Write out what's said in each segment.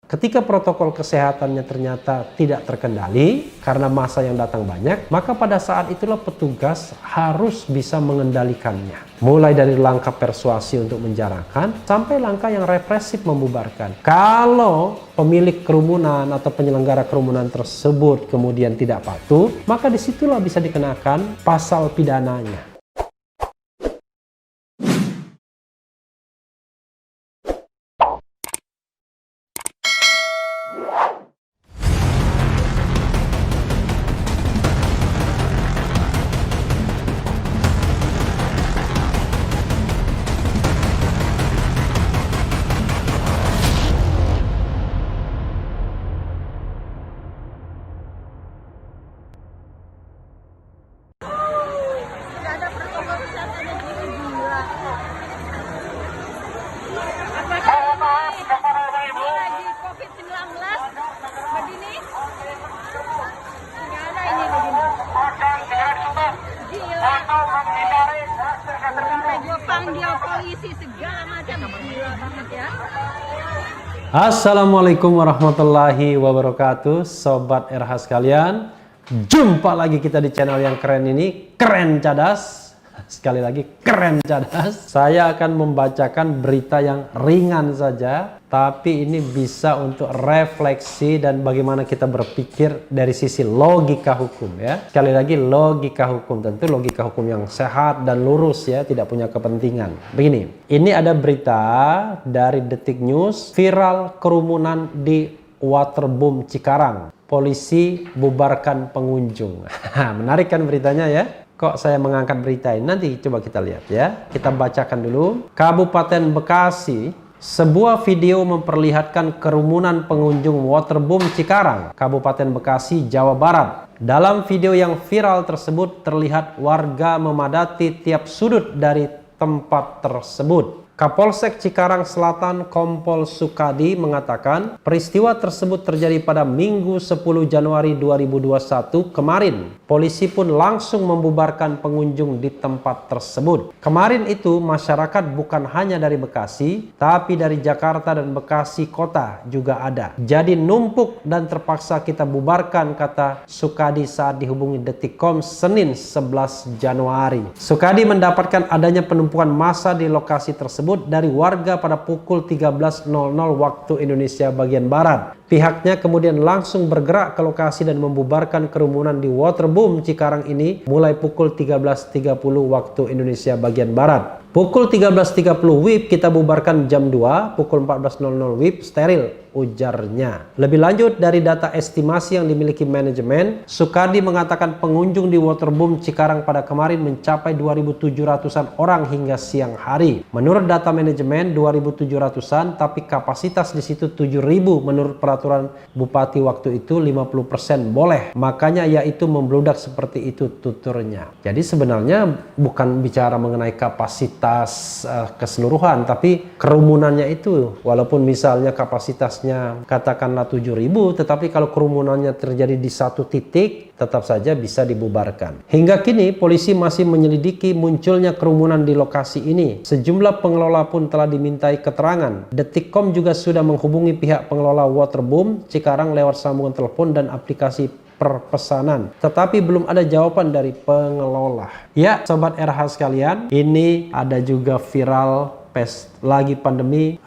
Ketika protokol kesehatannya ternyata tidak terkendali karena massa yang datang banyak, maka pada saat itulah petugas harus bisa mengendalikannya. Mulai dari langkah persuasi untuk menjarakan, sampai langkah yang represif membubarkan. Kalau pemilik kerumunan atau penyelenggara kerumunan tersebut kemudian tidak patuh, maka disitulah bisa dikenakan pasal pidananya. Assalamualaikum warahmatullahi wabarakatuh, Sobat RH sekalian. Jumpa lagi kita di channel yang keren ini, Keren Cadas. Sekali lagi, Keren Cadas. Saya akan membacakan berita yang ringan saja, tapi ini bisa untuk refleksi dan bagaimana kita berpikir dari sisi logika hukum ya. Sekali lagi, logika hukum, tentu logika hukum yang sehat dan lurus ya, tidak punya kepentingan. Begini, ini ada berita dari Detik News, viral kerumunan di Waterboom Cikarang. Polisi bubarkan pengunjung. Menarik kan beritanya ya? Kok saya mengangkat berita ini? Nanti coba kita lihat ya. Kita bacakan dulu. Kabupaten Bekasi, sebuah video memperlihatkan kerumunan pengunjung Waterboom Cikarang, Kabupaten Bekasi, Jawa Barat. Dalam video yang viral tersebut terlihat warga memadati tiap sudut dari tempat tersebut. Kapolsek Cikarang Selatan Kompol Sukadi mengatakan peristiwa tersebut terjadi pada Minggu 10 Januari 2021 kemarin. Polisi pun langsung membubarkan pengunjung di tempat tersebut. Kemarin itu masyarakat bukan hanya dari Bekasi, tapi dari Jakarta dan Bekasi kota juga ada. Jadi numpuk dan terpaksa kita bubarkan, kata Sukadi saat dihubungi Detikcom Senin 11 Januari. Sukadi mendapatkan adanya penumpukan massa di lokasi tersebut dari warga pada pukul 13.00 waktu Indonesia bagian Barat. Pihaknya kemudian langsung bergerak ke lokasi dan membubarkan kerumunan di Waterboom Cikarang ini mulai pukul 13.30 waktu Indonesia bagian Barat. Pukul 13.30 WIB kita bubarkan jam 2, pukul 14.00 WIB steril, ujarnya. Lebih lanjut, dari data estimasi yang dimiliki manajemen, Sukadi mengatakan pengunjung di Waterboom Cikarang pada kemarin mencapai 2.700-an orang hingga siang hari. Menurut data manajemen 2.700-an, tapi kapasitas di situ 7.000 menurut peraturan Bupati waktu itu 50% boleh. Makanya yaitu membludak seperti itu, tuturnya. Jadi sebenarnya bukan bicara mengenai kapasitas keseluruhan, tapi kerumunannya itu, walaupun misalnya kapasitasnya katakanlah 7.000, tetapi kalau kerumunannya terjadi di satu titik, tetap saja bisa dibubarkan. Hingga kini polisi masih menyelidiki munculnya kerumunan di lokasi ini. Sejumlah pengelola pun telah dimintai keterangan. Detikcom juga sudah menghubungi pihak pengelola Waterboom Cikarang lewat sambungan telepon dan aplikasi perpesanan, tetapi belum ada jawaban dari pengelola. Ya, Sobat RH sekalian, ini ada juga viral lagi pandemi.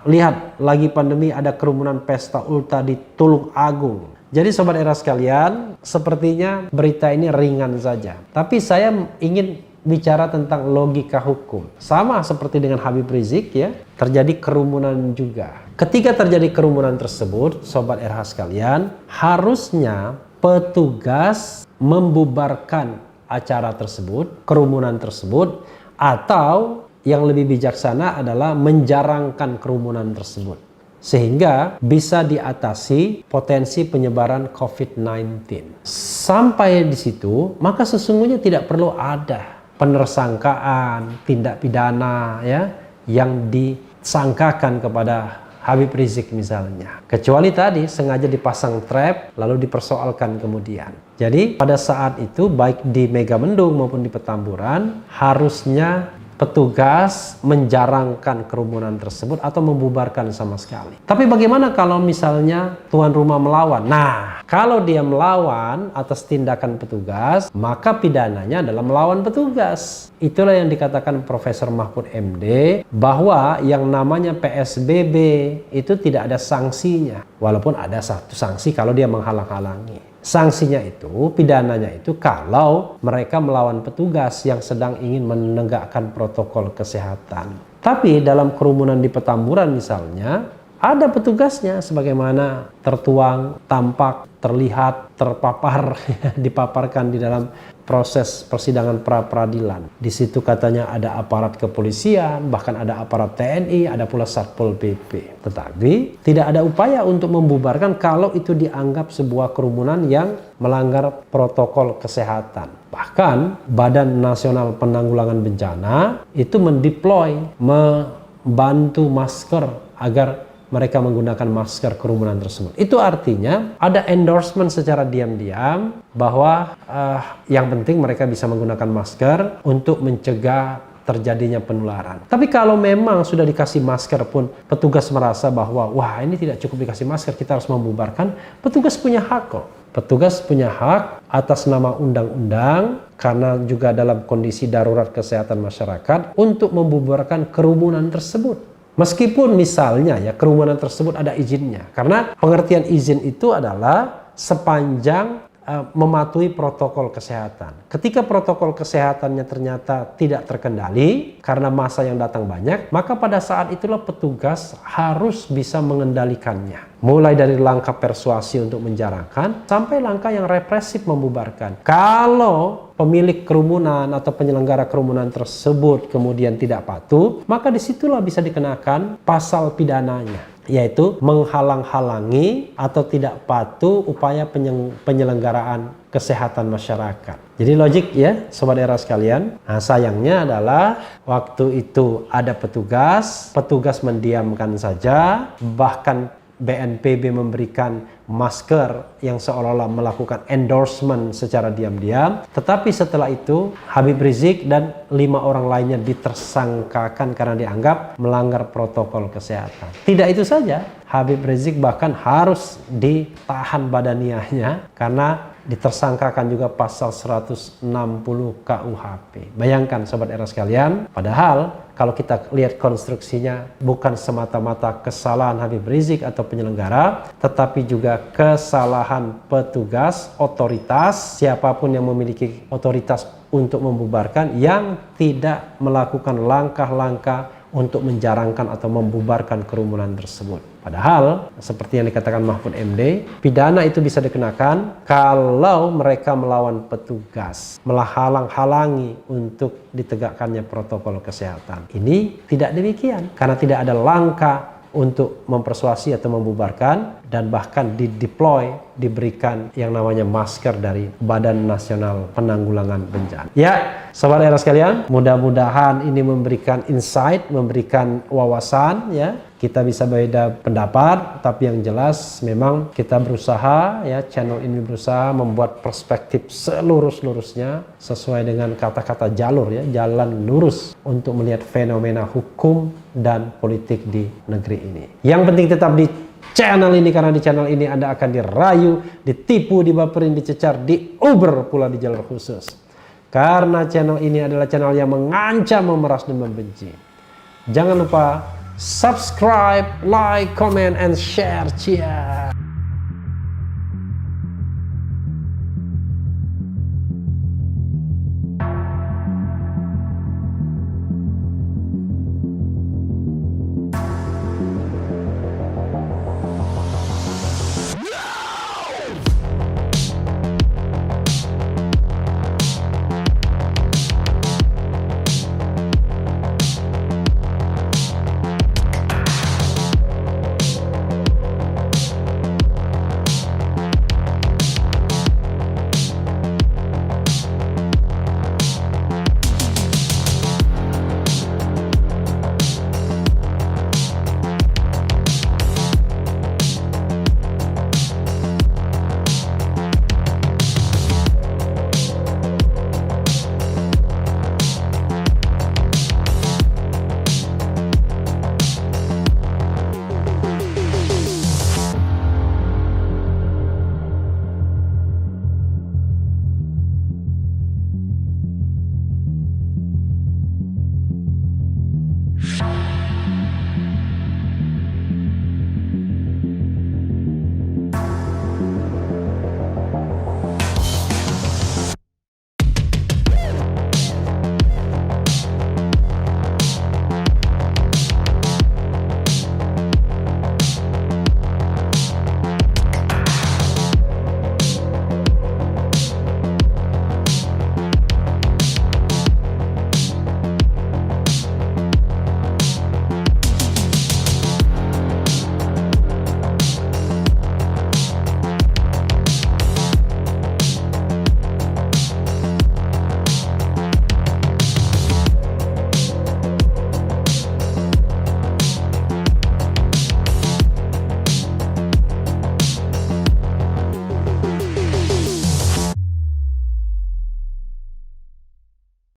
Lihat, lagi pandemi ada kerumunan pesta ulta di Tulung Agung. Jadi Sobat RH sekalian, sepertinya berita ini ringan saja, tapi saya ingin bicara tentang logika hukum. Sama seperti dengan Habib Rizik ya, terjadi kerumunan juga. Ketika terjadi kerumunan tersebut, Sobat RH sekalian, harusnya petugas membubarkan acara tersebut, kerumunan tersebut, atau yang lebih bijaksana adalah menjarangkan kerumunan tersebut, sehingga bisa diatasi potensi penyebaran COVID-19. Sampai di situ, maka sesungguhnya tidak perlu ada penersangkaan, tindak pidana ya, yang disangkakan kepada Habib Rizik misalnya. Kecuali tadi sengaja dipasang trap lalu dipersoalkan kemudian. Jadi pada saat itu baik di Megamendung maupun di Petamburan harusnya petugas menjarangkan kerumunan tersebut atau membubarkan sama sekali. Tapi bagaimana kalau misalnya tuan rumah melawan? Nah, kalau dia melawan atas tindakan petugas, maka pidananya adalah melawan petugas. Itulah yang dikatakan Profesor Mahfud MD, bahwa yang namanya PSBB itu tidak ada sanksinya. Walaupun ada satu sanksi kalau dia menghalang-halangi. Sanksinya itu, pidananya itu kalau mereka melawan petugas yang sedang ingin menegakkan protokol kesehatan. Tapi dalam kerumunan di Petamburan misalnya, ada petugasnya sebagaimana tertuang, tampak, terlihat, terpapar, dipaparkan di dalam proses persidangan pra-peradilan. Di situ katanya ada aparat kepolisian, bahkan ada aparat TNI, ada pula Satpol PP. Tetapi tidak ada upaya untuk membubarkan kalau itu dianggap sebuah kerumunan yang melanggar protokol kesehatan. Bahkan Badan Nasional Penanggulangan Bencana itu mendeploy, membantu masker agar mereka menggunakan masker kerumunan tersebut. Itu artinya ada endorsement secara diam-diam bahwa yang penting mereka bisa menggunakan masker untuk mencegah terjadinya penularan. Tapi kalau memang sudah dikasih masker pun petugas merasa bahwa wah ini tidak cukup dikasih masker, kita harus membubarkan, petugas punya hak kok. Petugas punya hak atas nama undang-undang karena juga dalam kondisi darurat kesehatan masyarakat untuk membubarkan kerumunan tersebut. Meskipun misalnya ya kerumunan tersebut ada izinnya. Karena pengertian izin itu adalah sepanjang mematuhi protokol kesehatan. Ketika protokol kesehatannya ternyata tidak terkendali karena massa yang datang banyak, maka pada saat itulah petugas harus bisa mengendalikannya. Mulai dari langkah persuasi untuk menjarangkan sampai langkah yang represif membubarkan. Kalau pemilik kerumunan atau penyelenggara kerumunan tersebut kemudian tidak patuh, maka disitulah bisa dikenakan pasal pidananya, yaitu menghalang-halangi atau tidak patuh upaya penyelenggaraan kesehatan masyarakat. Jadi logik ya Sobat Era sekalian. Nah sayangnya adalah waktu itu ada petugas mendiamkan saja, bahkan BNPB memberikan masker yang seolah-olah melakukan endorsement secara diam-diam. Tetapi setelah itu Habib Rizik dan 5 orang lainnya ditersangkakan karena dianggap melanggar protokol kesehatan. Tidak itu saja, Habib Rizik bahkan harus ditahan badaniahnya karena ditersangkakan juga pasal 160 KUHP. Bayangkan Sobat Era sekalian, padahal kalau kita lihat konstruksinya bukan semata-mata kesalahan Habib Rizik atau penyelenggara, tetapi juga kesalahan petugas, otoritas, siapapun yang memiliki otoritas untuk membubarkan yang tidak melakukan langkah-langkah untuk menjarangkan atau membubarkan kerumunan tersebut. Padahal, seperti yang dikatakan Mahfud MD, pidana itu bisa dikenakan kalau mereka melawan petugas, menghalang-halangi untuk ditegakkannya protokol kesehatan. Ini tidak demikian, karena tidak ada langkah untuk mempersuasi atau membubarkan, dan bahkan diberikan yang namanya masker dari Badan Nasional Penanggulangan Bencana. Ya, Sobat Era sekalian, mudah-mudahan ini memberikan insight, memberikan wawasan ya. Kita bisa beda pendapat, tapi yang jelas memang kita berusaha ya, channel ini berusaha membuat perspektif selurus-lurusnya sesuai dengan kata-kata jalur ya, jalan lurus untuk melihat fenomena hukum dan politik di negeri ini. Yang penting tetap di channel ini, karena di channel ini Anda akan dirayu, ditipu, dibaperin, dicecar, diuber pula di jalur khusus. Karena channel ini adalah channel yang mengancam, memeras, dan membenci. Jangan lupa subscribe, like, comment, and share. Cheers.